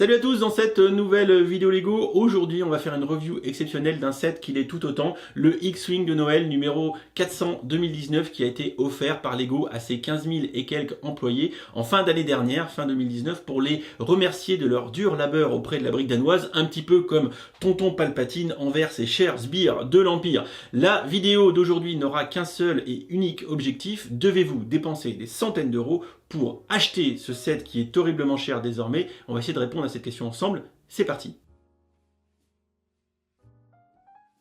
Salut à tous, dans cette nouvelle vidéo Lego, aujourd'hui on va faire une review exceptionnelle d'un set qui l'est tout autant, le X-Wing de Noël numéro 400 2019 qui a été offert par Lego à ses 15 000 et quelques employés en fin d'année dernière, fin 2019, pour les remercier de leur dur labeur auprès de la brique danoise, un petit peu comme Tonton Palpatine envers ses chers sbires de l'Empire. La vidéo d'aujourd'hui n'aura qu'un seul et unique objectif, devez-vous dépenser des centaines d'euros pour acheter ce set qui est horriblement cher désormais? On va essayer de répondre à cette question ensemble. C'est parti!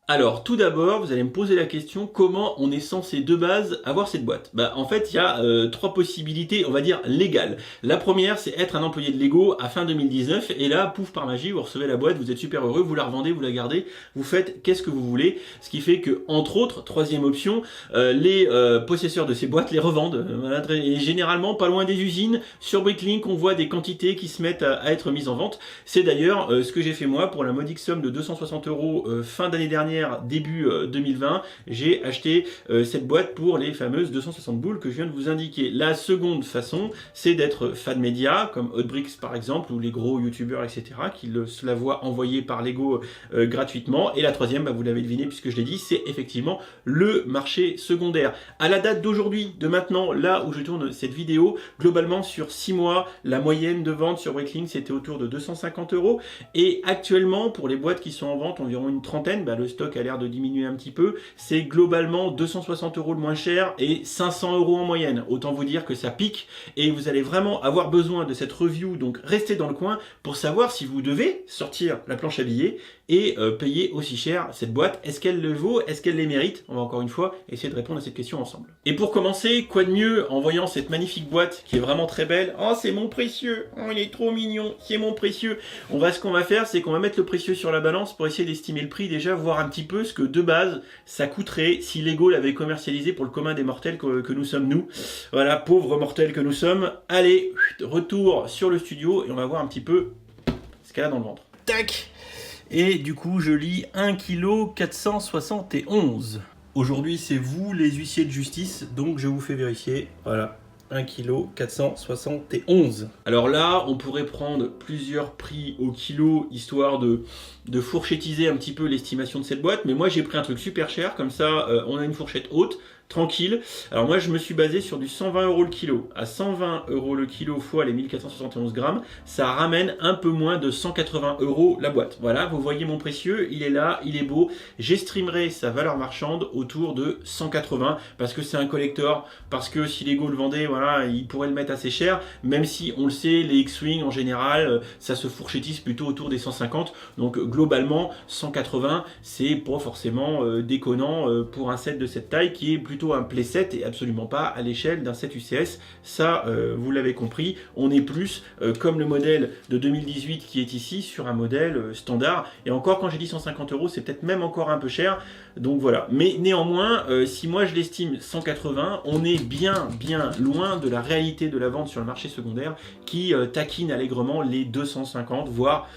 Alors, tout d'abord, vous allez me poser la question, comment on est censé de base avoir cette boîte? En fait, il y a trois possibilités, on va dire, légales. La première, c'est être un employé de Lego à fin 2019, et là, pouf, par magie, vous recevez la boîte, vous êtes super heureux, vous la revendez, vous la gardez, vous faites qu'est-ce que vous voulez, ce qui fait que, entre autres, troisième option, les possesseurs de ces boîtes les revendent, et généralement pas loin des usines. Sur Bricklink, on voit des quantités qui se mettent à être mises en vente. C'est d'ailleurs ce que j'ai fait moi pour la modique somme de 260 € fin d'année dernière, début 2020, j'ai acheté cette boîte pour les fameuses 260 boules que je viens de vous indiquer. La seconde façon, c'est d'être fan média, comme Hotbricks par exemple, ou les gros youtubeurs, etc., qui se la voient envoyer par Lego gratuitement. Et la troisième, vous l'avez deviné puisque je l'ai dit, c'est effectivement le marché secondaire. À la date d'aujourd'hui, de maintenant, là où je tourne cette vidéo, globalement sur 6 mois, la moyenne de vente sur Bricklink, c'était autour de 250 €. Et actuellement, pour les boîtes qui sont en vente, environ une trentaine, le stock a l'air de diminuer un petit peu, c'est globalement 260 € de moins cher et 500 € en moyenne. Autant vous dire que ça pique et vous allez vraiment avoir besoin de cette review, donc restez dans le coin pour savoir si vous devez sortir la planche à billets et payer aussi cher cette boîte. Est-ce qu'elle le vaut? Est-ce qu'elle les mérite? On va encore une fois essayer de répondre à cette question ensemble. Et pour commencer, quoi de mieux en voyant cette magnifique boîte qui est vraiment très belle? Oh, c'est mon précieux! Oh, il est trop mignon! C'est mon précieux! Ce qu'on va faire, c'est qu'on va mettre le précieux sur la balance pour essayer d'estimer le prix, déjà voir un petit peu ce que de base ça coûterait si Lego l'avait commercialisé pour le commun des mortels que nous sommes nous. Voilà, pauvres mortels que nous sommes. Allez, retour sur le studio et on va voir un petit peu ce qu'elle a dans le ventre. Tac! Et du coup, je lis 1,471 kg. Aujourd'hui, c'est vous les huissiers de justice, donc je vous fais vérifier. Voilà. 1,471 kg. Alors là, on pourrait prendre plusieurs prix au kilo, histoire de fourchettiser un petit peu l'estimation de cette boîte, mais moi j'ai pris un truc super cher, comme ça on a une fourchette haute, tranquille. Alors moi je me suis basé sur du 120 € le kilo. À 120 € le kilo fois les 1471 grammes, ça ramène un peu moins de 180 € la boîte. Voilà, vous voyez mon précieux, il est là, il est beau. J'estimerai sa valeur marchande autour de 180, parce que c'est un collector, parce que si Lego le vendait, voilà, il pourrait le mettre assez cher, même si on le sait, les X-Wing en général, ça se fourchettise plutôt autour des 150, donc globalement 180, c'est pas forcément déconnant pour un set de cette taille qui est plutôt un playset et absolument pas à l'échelle d'un set UCS. Ça, vous l'avez compris, on est plus comme le modèle de 2018 qui est ici sur un modèle standard. Et encore, quand j'ai dit 150 €, c'est peut-être même encore un peu cher. Donc voilà. Mais néanmoins, si moi je l'estime 180, on est bien loin de la réalité de la vente sur le marché secondaire qui taquine allègrement les 250, voire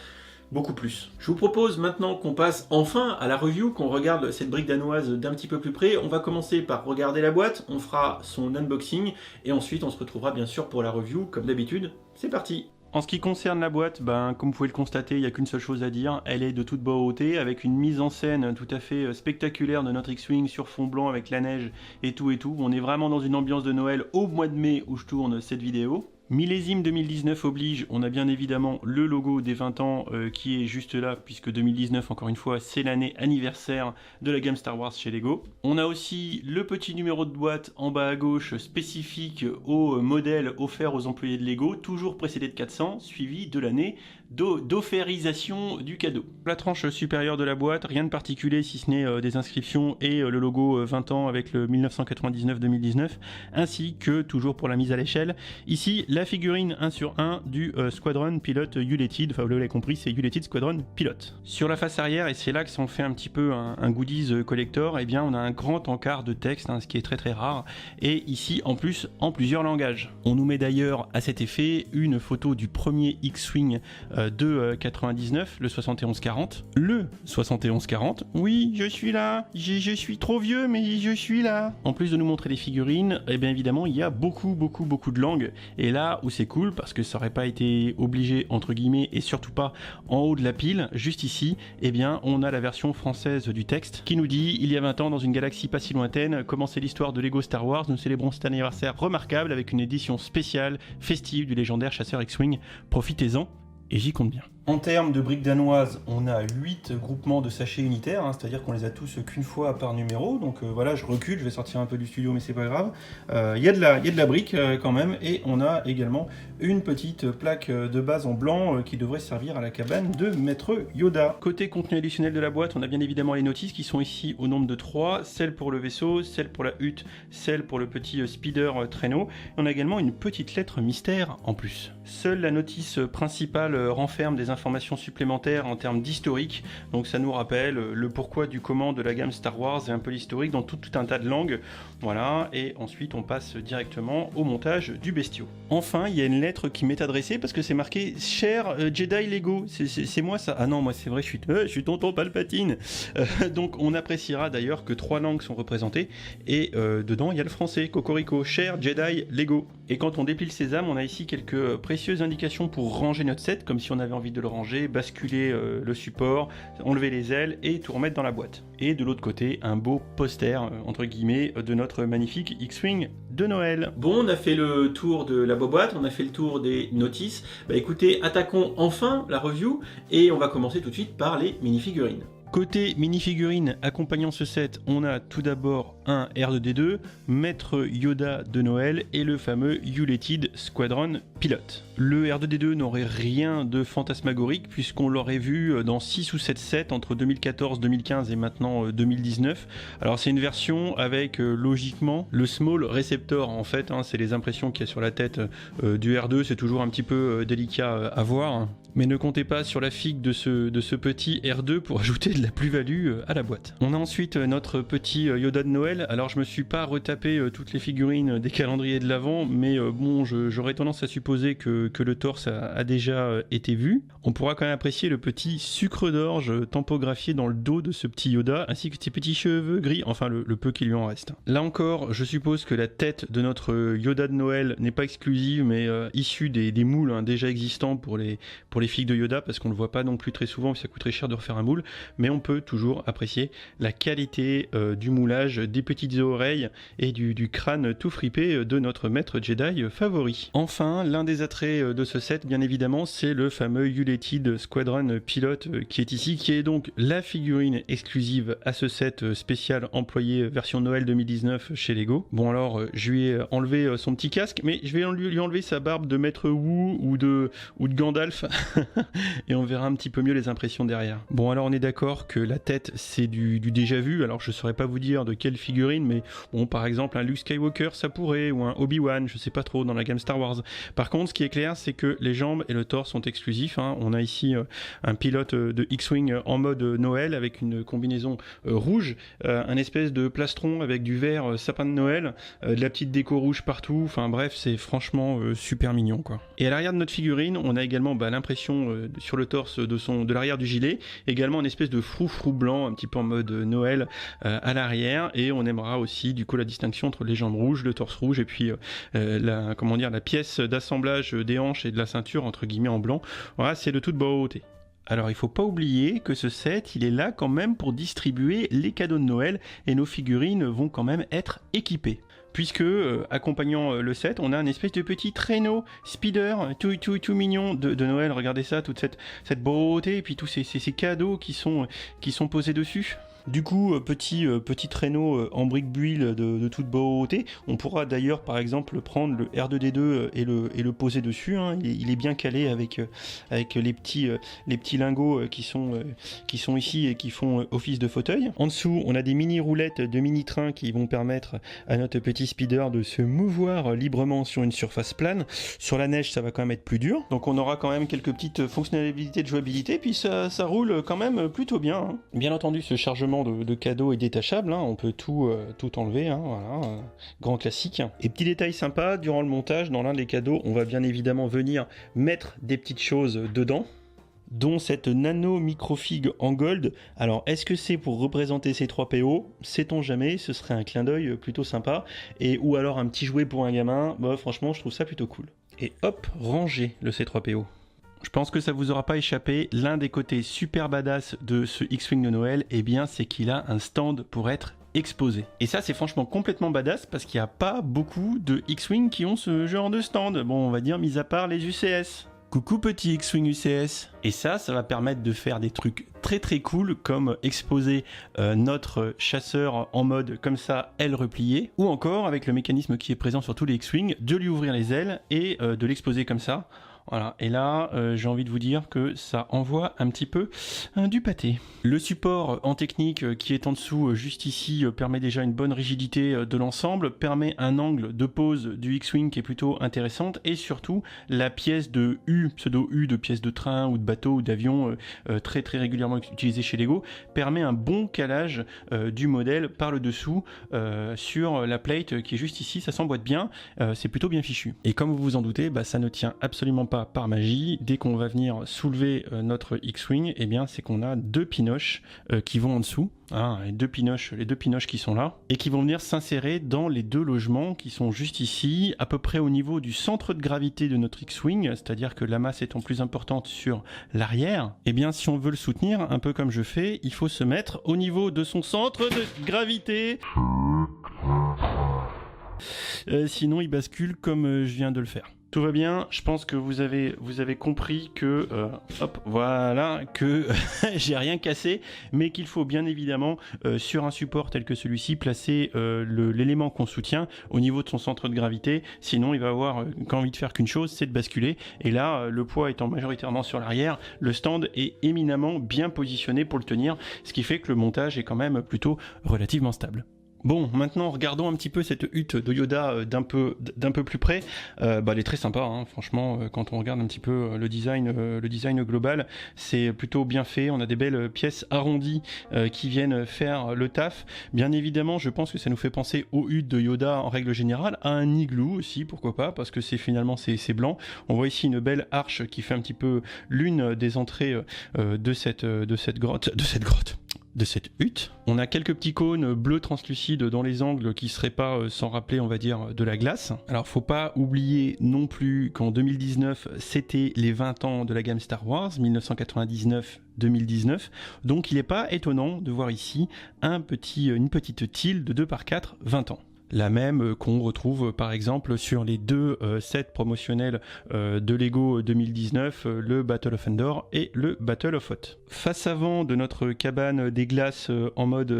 beaucoup plus. Je vous propose maintenant qu'on passe enfin à la review, qu'on regarde cette brique danoise d'un petit peu plus près. On va commencer par regarder la boîte, on fera son unboxing et ensuite on se retrouvera bien sûr pour la review comme d'habitude. C'est parti! En ce qui concerne la boîte, comme vous pouvez le constater, il n'y a qu'une seule chose à dire, elle est de toute beauté, avec une mise en scène tout à fait spectaculaire de notre X-Wing sur fond blanc avec la neige et tout. On est vraiment dans une ambiance de Noël au mois de mai où je tourne cette vidéo. Millésime 2019 oblige, on a bien évidemment le logo des 20 ans qui est juste là, puisque 2019, encore une fois, c'est l'année anniversaire de la gamme Star Wars chez Lego. On a aussi le petit numéro de boîte en bas à gauche, spécifique au modèle offert aux employés de Lego, toujours précédé de 400, suivi de l'année d'offerisation du cadeau. La tranche supérieure de la boîte, rien de particulier si ce n'est des inscriptions et le logo 20 ans avec le 1999-2019, ainsi que, toujours pour la mise à l'échelle, ici la figurine 1 sur 1 du Squadron Pilot United, enfin vous l'avez compris, c'est United Squadron Pilot. Sur la face arrière, et c'est là que ça en fait un petit peu un goodies collector, eh bien on a un grand encart de texte, ce qui est très rare, et ici en plus en plusieurs langages. On nous met d'ailleurs à cet effet une photo du premier X-Wing de 99, le 7140. Le 7140, oui, je suis là, je suis trop vieux, mais je suis là. En plus de nous montrer les figurines, eh bien évidemment, il y a beaucoup de langues. Et là, là où c'est cool, parce que ça aurait pas été obligé entre guillemets, et surtout pas en haut de la pile, juste ici, eh bien on a la version française du texte qui nous dit: il y a 20 ans dans une galaxie pas si lointaine, commençait l'histoire de Lego Star Wars, nous célébrons cet anniversaire remarquable avec une édition spéciale festive du légendaire chasseur X-Wing, profitez-en, et j'y compte bien. En termes de briques danoises, on a 8 groupements de sachets unitaires, c'est-à-dire qu'on les a tous qu'une fois par numéro, donc voilà, je recule, je vais sortir un peu du studio, mais c'est pas grave. Il y a de la brique quand même, et on a également une petite plaque de base en blanc qui devrait servir à la cabane de Maître Yoda. Côté contenu additionnel de la boîte, on a bien évidemment les notices qui sont ici au nombre de 3, celle pour le vaisseau, celle pour la hutte, celle pour le petit speeder traîneau, et on a également une petite lettre mystère en plus. Seule la notice principale renferme des informations supplémentaires en termes d'historique, donc ça nous rappelle le pourquoi du comment de la gamme Star Wars et un peu l'historique dans tout un tas de langues, voilà, et ensuite on passe directement au montage du bestiau. Enfin, il y a une lettre qui m'est adressée parce que c'est marqué « Cher Jedi Lego », c'est moi ça? Ah non, moi c'est vrai, je suis tonton Palpatine. Donc on appréciera d'ailleurs que 3 langues sont représentées, et dedans il y a le français, Cocorico, « Cher Jedi Lego ». Et quand on déplie le sésame, on a ici quelques précieuses indications pour ranger notre set, comme si on avait envie de le ranger, basculer le support, enlever les ailes et tout remettre dans la boîte. Et de l'autre côté, un beau poster, entre guillemets, de notre magnifique X-Wing de Noël. Bon, on a fait le tour de la boîte, on a fait le tour des notices. Bah écoutez, attaquons enfin la review, et on va commencer tout de suite par les minifigurines. Côté minifigurines accompagnant ce set, on a tout d'abord un R2D2, Maître Yoda de Noël et le fameux United Squadron Pilot. Le R2D2 n'aurait rien de fantasmagorique puisqu'on l'aurait vu dans 6 ou 7 sets entre 2014, 2015 et maintenant 2019. Alors c'est une version avec logiquement le Small Receptor en fait, c'est les impressions qu'il y a sur la tête du R2, c'est toujours un petit peu délicat à voir. Mais ne comptez pas sur la figue de ce petit R2 pour ajouter de la plus-value à la boîte. On a ensuite notre petit Yoda de Noël. Alors je me suis pas retapé toutes les figurines des calendriers de l'Avent, mais bon, j'aurais tendance à supposer que le torse a déjà été vu. On pourra quand même apprécier le petit sucre d'orge tampographié dans le dos de ce petit Yoda, ainsi que ses petits cheveux gris, enfin le peu qui lui en reste. Là encore, je suppose que la tête de notre Yoda de Noël n'est pas exclusive, mais issue des moules déjà existants pour les figues de Yoda, parce qu'on le voit pas non plus très souvent, parce que ça coûte très cher de refaire un moule, mais on peut toujours apprécier la qualité du moulage, des petites oreilles et du crâne tout fripé de notre maître Jedi favori. Enfin, l'un des attraits de ce set, bien évidemment, c'est le fameux United Squadron Pilot qui est ici, qui est donc la figurine exclusive à ce set spécial employé version Noël 2019 chez Lego. Bon alors, je lui ai enlevé son petit casque, mais je vais lui enlever sa barbe de maître Wu ou de Gandalf et on verra un petit peu mieux les impressions derrière. Bon alors on est d'accord que la tête c'est du déjà vu, alors je saurais pas vous dire de quelle figurine, mais bon par exemple un Luke Skywalker ça pourrait, ou un Obi-Wan, je sais pas trop, dans la gamme Star Wars. Par contre ce qui est clair c'est que les jambes et le torse sont exclusifs, on a ici un pilote de X-Wing en mode Noël avec une combinaison rouge, un espèce de plastron avec du vert sapin de Noël, de la petite déco rouge partout, enfin bref c'est franchement super mignon quoi. Et à l'arrière de notre figurine on a également l'impression sur le torse de l'arrière du gilet, également une espèce de froufrou blanc un petit peu en mode Noël à l'arrière, et on aimera aussi du coup la distinction entre les jambes rouges, le torse rouge et puis la pièce d'assemblage des hanches et de la ceinture entre guillemets en blanc. Voilà, c'est de toute beauté. Alors il faut pas oublier que ce set il est là quand même pour distribuer les cadeaux de Noël, et nos figurines vont quand même être équipées. Puisque, accompagnant le set, on a un espèce de petit traîneau speeder tout mignon de Noël. Regardez ça, toute cette beauté, et puis tous ces cadeaux qui sont posés dessus. Du coup, petit traîneau en brique bulle de toute beauté. On pourra d'ailleurs par exemple prendre le R2D2 et le poser dessus, il est bien calé avec les petits lingots qui sont ici et qui font office de fauteuil. En dessous on a des mini roulettes de mini trains qui vont permettre à notre petit speeder de se mouvoir librement sur une surface plane. Sur la neige ça va quand même être plus dur, donc on aura quand même quelques petites fonctionnalités de jouabilité, puis ça roule quand même plutôt bien. Bien entendu ce chargement de cadeaux est détachable, on peut tout enlever, voilà, grand classique. Et petit détail sympa, durant le montage, dans l'un des cadeaux, on va bien évidemment venir mettre des petites choses dedans, dont cette nano microfig en gold. Alors est-ce que c'est pour représenter ces 3 PO? Sait-on jamais, ce serait un clin d'œil plutôt sympa, ou alors un petit jouet pour un gamin, franchement je trouve ça plutôt cool. Et hop, ranger le C3PO. Je pense que ça vous aura pas échappé, l'un des côtés super badass de ce X-Wing de Noël, eh bien c'est qu'il a un stand pour être exposé. Et ça c'est franchement complètement badass parce qu'il n'y a pas beaucoup de X-Wing qui ont ce genre de stand. Bon, on va dire mis à part les UCS. Coucou petit X-Wing UCS. Et ça va permettre de faire des trucs très très cool comme exposer notre chasseur en mode comme ça, aile repliée, ou encore avec le mécanisme qui est présent sur tous les X-Wing, de lui ouvrir les ailes et de l'exposer comme ça. Voilà, et là, j'ai envie de vous dire que ça envoie un petit peu du pâté. Le support en technique qui est en dessous, juste ici, permet déjà une bonne rigidité de l'ensemble, permet un angle de pose du X-Wing qui est plutôt intéressante, et surtout, la pièce de U, pseudo-U de pièce de train ou de bateau ou d'avion, très très régulièrement utilisée chez Lego, permet un bon calage du modèle par le dessous sur la plate qui est juste ici, ça s'emboîte bien, c'est plutôt bien fichu. Et comme vous vous en doutez, ça ne tient absolument pas par magie. Dès qu'on va venir soulever notre X-Wing, eh bien c'est qu'on a deux pinoches qui vont en dessous, hein, les deux pinoches qui sont là, et qui vont venir s'insérer dans les deux logements qui sont juste ici, à peu près au niveau du centre de gravité de notre X-Wing, c'est-à-dire que la masse étant plus importante sur l'arrière, eh bien si on veut le soutenir, un peu comme je fais, il faut se mettre au niveau de son centre de gravité. Sinon il bascule comme je viens de le faire. Tout va bien, je pense que vous avez compris que, que j'ai rien cassé, mais qu'il faut bien évidemment, sur un support tel que celui-ci, placer l'élément qu'on soutient au niveau de son centre de gravité, sinon il va avoir qu'envie de faire qu'une chose, c'est de basculer, et là, le poids étant majoritairement sur l'arrière, le stand est éminemment bien positionné pour le tenir, ce qui fait que le montage est quand même plutôt relativement stable. Bon, maintenant regardons un petit peu cette hutte de Yoda d'un peu plus près. Elle est très sympa, hein, franchement, quand on regarde un petit peu le design global, c'est plutôt bien fait. On a des belles pièces arrondies qui viennent faire le taf. Bien évidemment, je pense que ça nous fait penser aux huttes de Yoda en règle générale, à un igloo aussi, pourquoi pas, parce que c'est blanc. On voit ici une belle arche qui fait un petit peu l'une des entrées de cette hutte. On a quelques petits cônes bleus translucides dans les angles qui seraient pas sans rappeler, on va dire, de la glace. Alors faut pas oublier non plus qu'en 2019, c'était les 20 ans de la gamme Star Wars, 1999-2019. Donc il n'est pas étonnant de voir ici une petite tilde de 2x4 20 ans. La même qu'on retrouve par exemple sur les deux sets promotionnels de Lego 2019, le Battle of Endor et le Battle of Hoth. Face avant de notre cabane des glaces en mode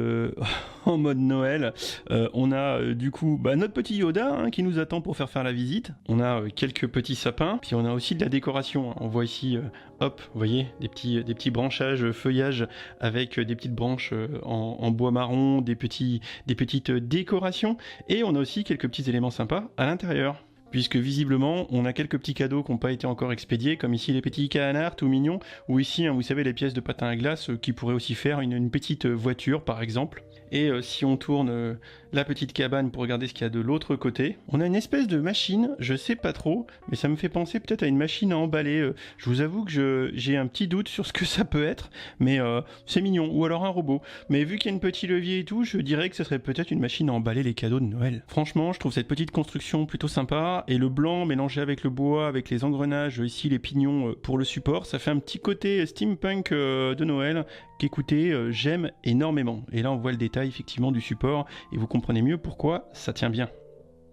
Noël, on a du coup notre petit Yoda qui nous attend pour faire la visite. On a quelques petits sapins, puis on a aussi de la décoration. On voit ici, vous voyez, des petits branchages, feuillages avec des petites branches en bois marron, des petites décorations. Et on a aussi quelques petits éléments sympas à l'intérieur. Puisque visiblement, on a quelques petits cadeaux qui n'ont pas été encore expédiés, comme ici les petits canards tout mignons, ou ici, vous savez, les pièces de patin à glace qui pourraient aussi faire une petite voiture, par exemple. Et si on tourne la petite cabane pour regarder ce qu'il y a de l'autre côté, on a une espèce de machine, je sais pas trop, mais ça me fait penser peut-être à une machine à emballer. Je vous avoue que j'ai un petit doute sur ce que ça peut être, mais c'est mignon, ou alors un robot. Mais vu qu'il y a un petit levier et tout, je dirais que ce serait peut-être une machine à emballer les cadeaux de Noël. Franchement, je trouve cette petite construction plutôt sympa, et le blanc mélangé avec le bois, avec les engrenages, ici les pignons pour le support, ça fait un petit côté steampunk de Noël qu'écoutez, j'aime énormément. Et là on voit le détail effectivement du support et vous comprenez mieux pourquoi ça tient bien.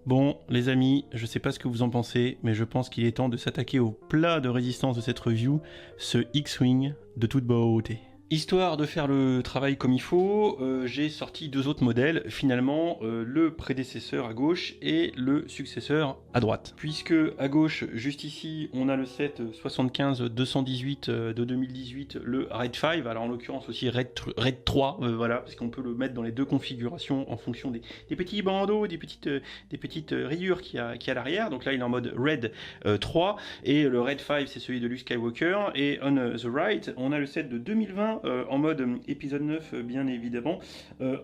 Bon les amis, je sais pas ce que vous en pensez, mais je pense qu'il est temps de s'attaquer au plat de résistance de cette review, ce X-Wing de toute beauté. Histoire de faire le travail comme il faut, j'ai sorti deux autres modèles, finalement le prédécesseur à gauche et le successeur à droite. Puisque à gauche, juste ici, on a le set 75-218 de 2018, le Red 5, alors en l'occurrence aussi Red 3, voilà, parce qu'on peut le mettre dans les deux configurations en fonction des petits bandeaux, des petites rayures qu'il y a à l'arrière. Donc là il est en mode Red 3, et le Red 5 c'est celui de Luke Skywalker, et on the right, on a le set de 2020, en mode épisode 9 bien évidemment,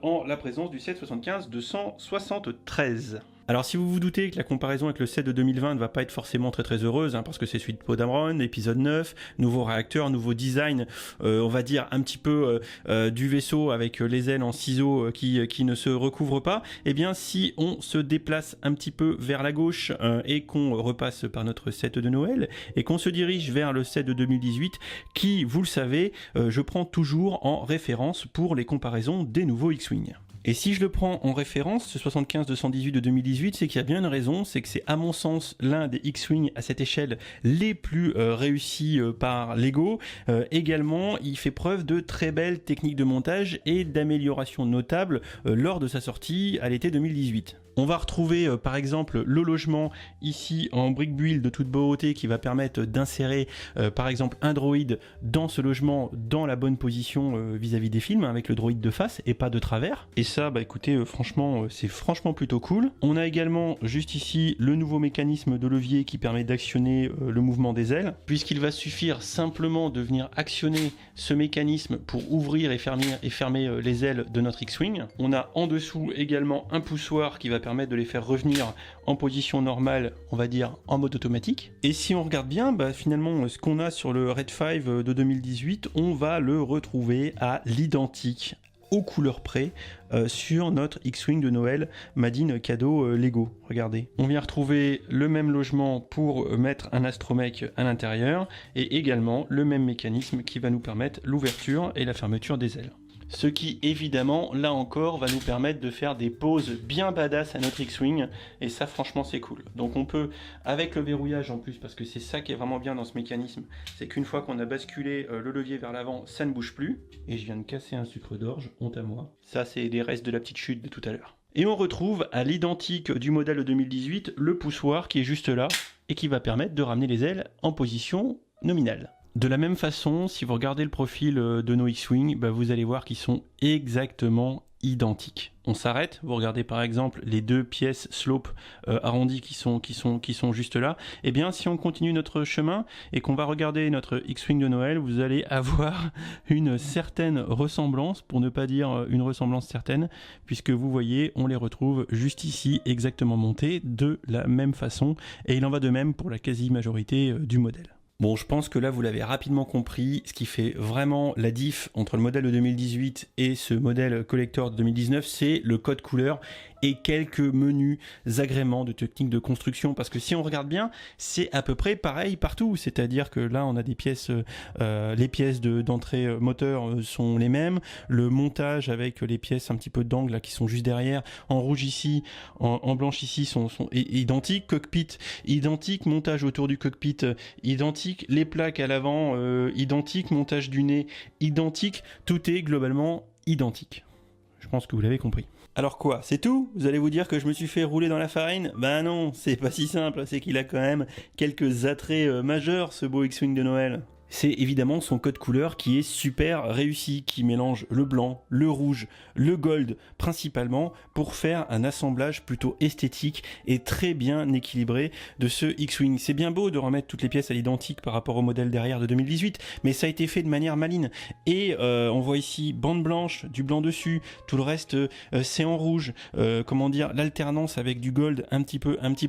en la présence du 775-273. Alors si vous vous doutez que la comparaison avec le set de 2020 ne va pas être forcément très très heureuse, parce que c'est celui de Poe Dameron, épisode 9, nouveau réacteur, nouveau design, on va dire un petit peu du vaisseau avec les ailes en ciseaux qui ne se recouvrent pas, eh bien si on se déplace un petit peu vers la gauche et qu'on repasse par notre set de Noël et qu'on se dirige vers le set de 2018 qui, vous le savez, je prends toujours en référence pour les comparaisons des nouveaux X-Wing. Et si je le prends en référence, ce 75-218 de 2018, c'est qu'il y a bien une raison, c'est que c'est à mon sens l'un des X-Wing à cette échelle les plus réussis par Lego. Également, il fait preuve de très belles techniques de montage et d'améliorations notables lors de sa sortie à l'été 2018. On va retrouver par exemple le logement ici en brick build de toute beauté qui va permettre d'insérer par exemple un droïde dans ce logement dans la bonne position vis-à-vis des films avec le droïde de face et pas de travers. Et ça, bah écoutez, franchement, c'est franchement plutôt cool. On a également juste ici le nouveau mécanisme de levier qui permet d'actionner le mouvement des ailes, puisqu'il va suffire simplement de venir actionner ce mécanisme pour ouvrir et fermer les ailes de notre X-Wing. On a en dessous également un poussoir qui va permettre de les faire revenir en position normale, on va dire en mode automatique. Et si on regarde bien, bah finalement ce qu'on a sur le Red 5 de 2018, on va le retrouver à l'identique, aux couleurs près, sur notre X-Wing de Noël Made in cadeau Lego. Regardez, on vient retrouver le même logement pour mettre un astromech à l'intérieur et également le même mécanisme qui va nous permettre l'ouverture et la fermeture des ailes. Ce qui, évidemment, là encore, va nous permettre de faire des poses bien badass à notre X-Wing, et ça, franchement, c'est cool. Donc on peut, avec le verrouillage en plus, parce que c'est ça qui est vraiment bien dans ce mécanisme, c'est qu'une fois qu'on a basculé le levier vers l'avant, ça ne bouge plus. Et je viens de casser un sucre d'orge, honte à moi. Ça, c'est des restes de la petite chute de tout à l'heure. Et on retrouve, à l'identique du modèle de 2018, le poussoir qui est juste là, et qui va permettre de ramener les ailes en position nominale. De la même façon, si vous regardez le profil de nos X-Wing, bah vous allez voir qu'ils sont exactement identiques. On s'arrête, vous regardez par exemple les deux pièces slope arrondies qui sont juste là. Et bien si on continue notre chemin et qu'on va regarder notre X-Wing de Noël, vous allez avoir une certaine ressemblance, pour ne pas dire une ressemblance certaine, puisque vous voyez, on les retrouve juste ici, exactement montés de la même façon. Et il en va de même pour la quasi-majorité du modèle. Bon, je pense que là, vous l'avez rapidement compris, ce qui fait vraiment la diff entre le modèle de 2018 et ce modèle collector de 2019, c'est le code couleur et quelques menus agréments de technique de construction, parce que si on regarde bien, c'est à peu près pareil partout, c'est-à-dire que là, on a des pièces, les pièces d'entrée moteur sont les mêmes, le montage avec les pièces un petit peu d'angle là, qui sont juste derrière, en rouge ici, en blanche ici, sont identiques, cockpit identique, montage autour du cockpit identique, les plaques à l'avant identiques, montage du nez identique, tout est globalement identique. Je pense que vous l'avez compris. Alors quoi, c'est tout? Vous allez vous dire que je me suis fait rouler dans la farine? Ben non, c'est pas si simple, c'est qu'il a quand même quelques attraits majeurs, ce beau X-Wing de Noël. C'est évidemment son code couleur qui est super réussi, qui mélange le blanc, le rouge, le gold principalement pour faire un assemblage plutôt esthétique et très bien équilibré de ce X-Wing. C'est bien beau de remettre toutes les pièces à l'identique par rapport au modèle derrière de 2018, mais ça a été fait de manière maligne. Et on voit ici bande blanche, du blanc dessus, tout le reste c'est en rouge. Comment dire, l'alternance avec du gold un petit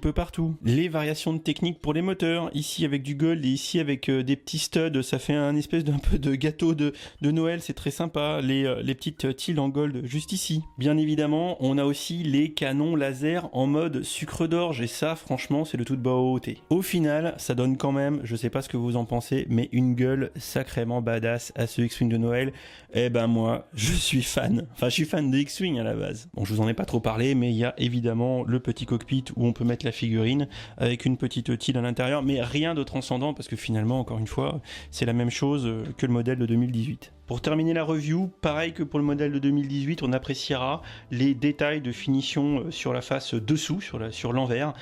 peu partout. Les variations de technique pour les moteurs, ici avec du gold et ici avec des petits studs. Ça fait un espèce d'un peu de gâteau de Noël, c'est très sympa, les petites tiles en gold juste ici. Bien évidemment, on a aussi les canons laser en mode sucre d'orge, et ça, franchement, c'est de toute beauté. Au final, ça donne quand même, je sais pas ce que vous en pensez, mais une gueule sacrément badass à ce X-Wing de Noël. Eh ben moi, je suis fan. Enfin, je suis fan de X-Wing à la base. Bon, je vous en ai pas trop parlé, mais il y a évidemment le petit cockpit où on peut mettre la figurine avec une petite tile à l'intérieur, mais rien de transcendant parce que finalement, encore une fois, c'est la même chose que le modèle de 2018. Pour terminer la review, pareil que pour le modèle de 2018, on appréciera les détails de finition sur la face dessous, sur l'envers,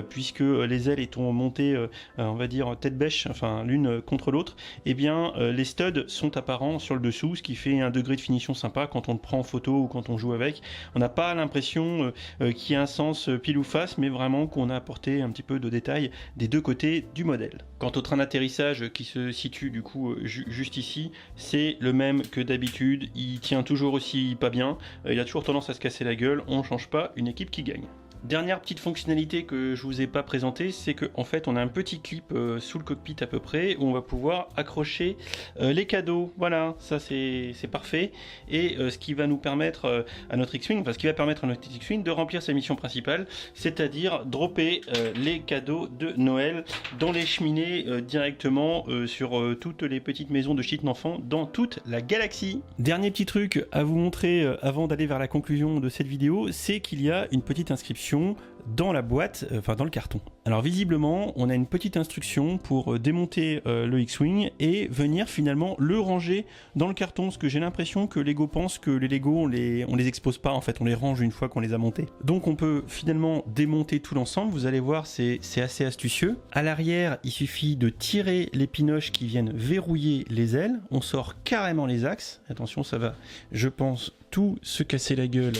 puisque les ailes étant montées, on va dire tête bêche, enfin l'une contre l'autre, et bien les studs sont apparents sur le dessous, ce qui fait un degré de finition sympa quand on le prend en photo ou quand on joue avec. On n'a pas l'impression qu'il y a un sens pile ou face, mais vraiment qu'on a apporté un petit peu de détails des deux côtés du modèle. Quant au train d'atterrissage qui se situe du coup juste ici, c'est le même que d'habitude, il tient toujours aussi pas bien, il a toujours tendance à se casser la gueule, on change pas, une équipe qui gagne. Dernière petite fonctionnalité que je vous ai pas présentée, c'est qu'en fait on a un petit clip sous le cockpit à peu près où on va pouvoir accrocher les cadeaux. Voilà, ça c'est parfait. Et ce qui va nous permettre à notre X-Wing, enfin ce qui va permettre à notre X-Wing de remplir sa mission principale, c'est-à-dire dropper les cadeaux de Noël dans les cheminées directement sur toutes les petites maisons de shit d'enfants dans toute la galaxie. Dernier petit truc à vous montrer avant d'aller vers la conclusion de cette vidéo, c'est qu'il y a une petite inscription dans la boîte, enfin dans le carton. Alors visiblement, on a une petite instruction pour démonter le X-Wing et venir finalement le ranger dans le carton, parce que j'ai l'impression que Lego pense que les Lego, on les expose pas, en fait, on les range une fois qu'on les a montés. Donc on peut finalement démonter tout l'ensemble, vous allez voir, c'est assez astucieux. À l'arrière, il suffit de tirer les pinoches qui viennent verrouiller les ailes, on sort carrément les axes, attention ça va, je pense, tout se casser la gueule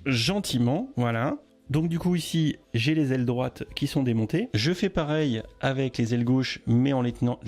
gentiment, voilà. Donc du coup ici j'ai les ailes droites qui sont démontées. Je fais pareil avec les ailes gauches mais en les tenant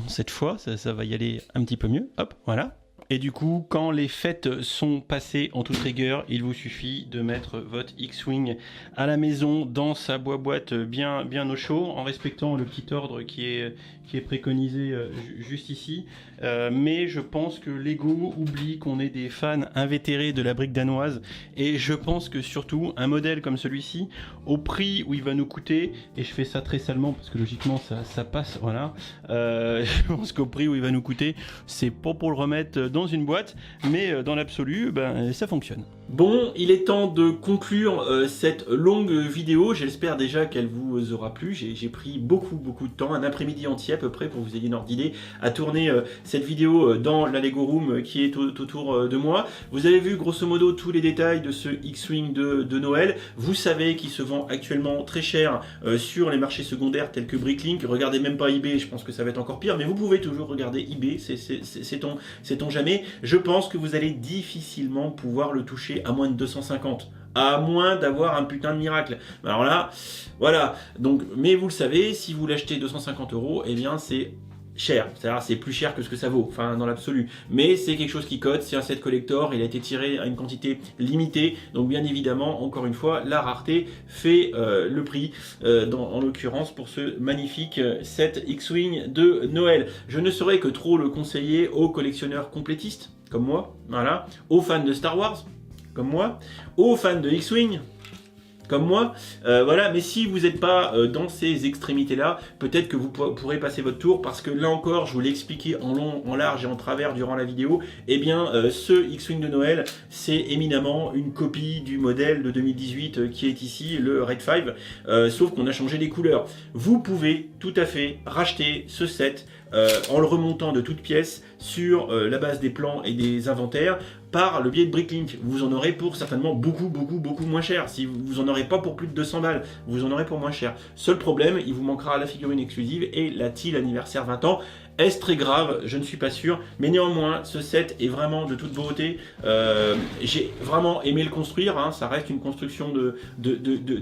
cette fois, ça va y aller un petit peu mieux. Hop, voilà. Et du coup, quand les fêtes sont passées en toute rigueur, il vous suffit de mettre votre X-Wing à la maison dans sa boîte bien au chaud, en respectant le petit ordre qui est préconisé juste ici. Mais je pense que Lego oublie qu'on est des fans invétérés de la brique danoise, et je pense que surtout un modèle comme celui-ci, au prix où il va nous coûter, et je fais ça très salement parce que logiquement ça passe, voilà, je pense qu'au prix où il va nous coûter, c'est pas pour le remettre dans une boîte, mais dans l'absolu, ben, ça fonctionne. Bon, il est temps de conclure cette longue vidéo. J'espère déjà qu'elle vous aura plu. J'ai pris beaucoup de temps, un après-midi entier à peu près, pour que vous ayez une ordre d'idée, à tourner cette vidéo dans la Lego Room qui est autour de moi. Vous avez vu grosso modo tous les détails de ce X-Wing de Noël. Vous savez qu'il se vend actuellement très cher sur les marchés secondaires tels que Bricklink. Regardez même pas eBay, je pense que ça va être encore pire, mais vous pouvez toujours regarder eBay, sait-on jamais. Je pense que vous allez difficilement pouvoir le toucher à moins de 250, à moins d'avoir un putain de miracle. Alors là, voilà. Donc, mais vous le savez, si vous l'achetez 250 €, eh bien c'est cher, c'est-à-dire c'est plus cher que ce que ça vaut, enfin dans l'absolu, mais c'est quelque chose qui cote, c'est un set collector, il a été tiré à une quantité limitée, donc bien évidemment, encore une fois, la rareté fait le prix, en l'occurrence pour ce magnifique set X-Wing de Noël. Je ne saurais que trop le conseiller aux collectionneurs complétistes, comme moi, voilà, aux fans de Star Wars, comme moi, aux fans de X-Wing, comme moi, voilà. Mais si vous n'êtes pas dans ces extrémités-là, peut-être que vous pourrez passer votre tour, parce que là encore, je vous l'ai expliqué en long, en large et en travers durant la vidéo, eh bien, ce X-Wing de Noël, c'est éminemment une copie du modèle de 2018 qui est ici, le Red 5, sauf qu'on a changé les couleurs. Vous pouvez tout à fait racheter ce set en le remontant de toutes pièces sur la base des plans et des inventaires par le biais de Bricklink. Vous en aurez pour certainement beaucoup moins cher. Si vous en aurez pas pour plus de 200 balles, vous en aurez pour moins cher. Seul problème, il vous manquera la figurine exclusive et la TIL anniversaire 20 ans. Est-ce très grave? Je ne suis pas sûr, mais néanmoins ce set est vraiment de toute beauté. J'ai vraiment aimé le construire, hein. Ça reste une construction de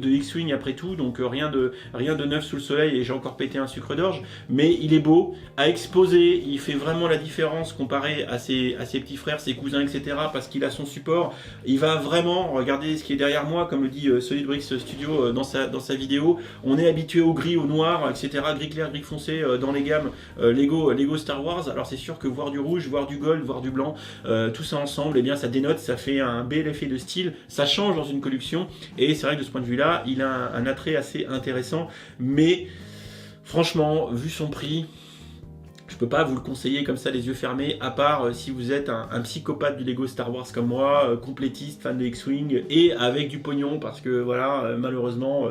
X-Wing après tout, donc rien de neuf sous le soleil, et j'ai encore pété un sucre d'orge, mais il est beau à exposer, il fait vraiment la différence comparé à ses petits frères, ses cousins, etc., parce qu'il a son support. Il va vraiment, regardez ce qui est derrière moi, comme le dit Solid Bricks Studio dans sa vidéo, on est habitué au gris, au noir, etc., gris clair, gris foncé dans les gammes Lego Star Wars. Alors c'est sûr que voir du rouge, voir du gold, voir du blanc, tout ça ensemble, eh bien ça dénote, ça fait un bel effet de style, ça change dans une collection, et c'est vrai que de ce point de vue là, il a un attrait assez intéressant, mais franchement, vu son prix, je peux pas vous le conseiller comme ça les yeux fermés, à part si vous êtes un psychopathe du Lego Star Wars comme moi, complétiste, fan de X-Wing et avec du pognon, parce que voilà, malheureusement,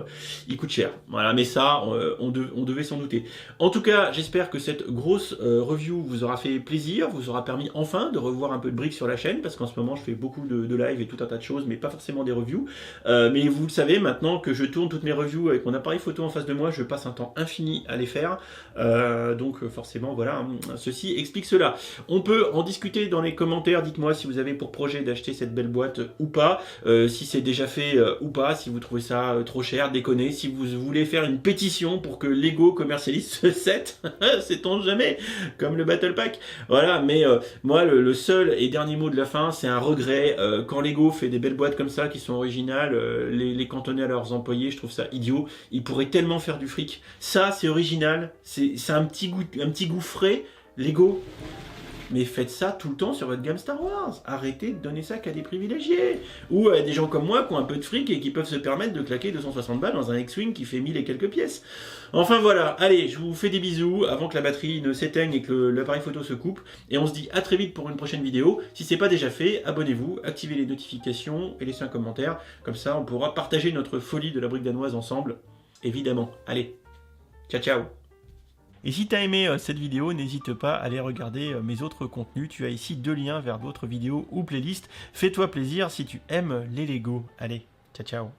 il coûte cher. Voilà, mais ça, on devait s'en douter. En tout cas, j'espère que cette grosse review vous aura fait plaisir, vous aura permis enfin de revoir un peu de briques sur la chaîne, parce qu'en ce moment, je fais beaucoup de live et tout un tas de choses, mais pas forcément des reviews. Mais vous le savez, maintenant que je tourne toutes mes reviews avec mon appareil photo en face de moi, je passe un temps infini à les faire. Donc forcément, voilà. voilà, ceci explique cela. On peut en discuter dans les commentaires, dites-moi si vous avez pour projet d'acheter cette belle boîte ou pas, si c'est déjà fait ou pas, si vous trouvez ça trop cher, déconnez, si vous voulez faire une pétition pour que Lego commercialise ce set, sait-on jamais, comme le Battle Pack. Voilà, mais moi le seul et dernier mot de la fin, c'est un regret, quand Lego fait des belles boîtes comme ça qui sont originales, les cantonner à leurs employés, je trouve ça idiot. Ils pourraient tellement faire du fric. Ça c'est original, c'est un petit goût frais, Lego. Mais faites ça tout le temps sur votre gamme Star Wars. Arrêtez de donner ça qu'à des privilégiés. Ou à des gens comme moi qui ont un peu de fric et qui peuvent se permettre de claquer 260 balles dans un X-Wing qui fait 1000 et quelques pièces. Enfin voilà, allez, je vous fais des bisous avant que la batterie ne s'éteigne et que l'appareil photo se coupe. Et on se dit à très vite pour une prochaine vidéo. Si c'est pas déjà fait, abonnez-vous, activez les notifications et laissez un commentaire. Comme ça, on pourra partager notre folie de la brique danoise ensemble. Évidemment. Allez, ciao ciao. Et si tu as aimé cette vidéo, n'hésite pas à aller regarder mes autres contenus. Tu as ici 2 liens vers d'autres vidéos ou playlists. Fais-toi plaisir si tu aimes les Lego. Allez, ciao ciao.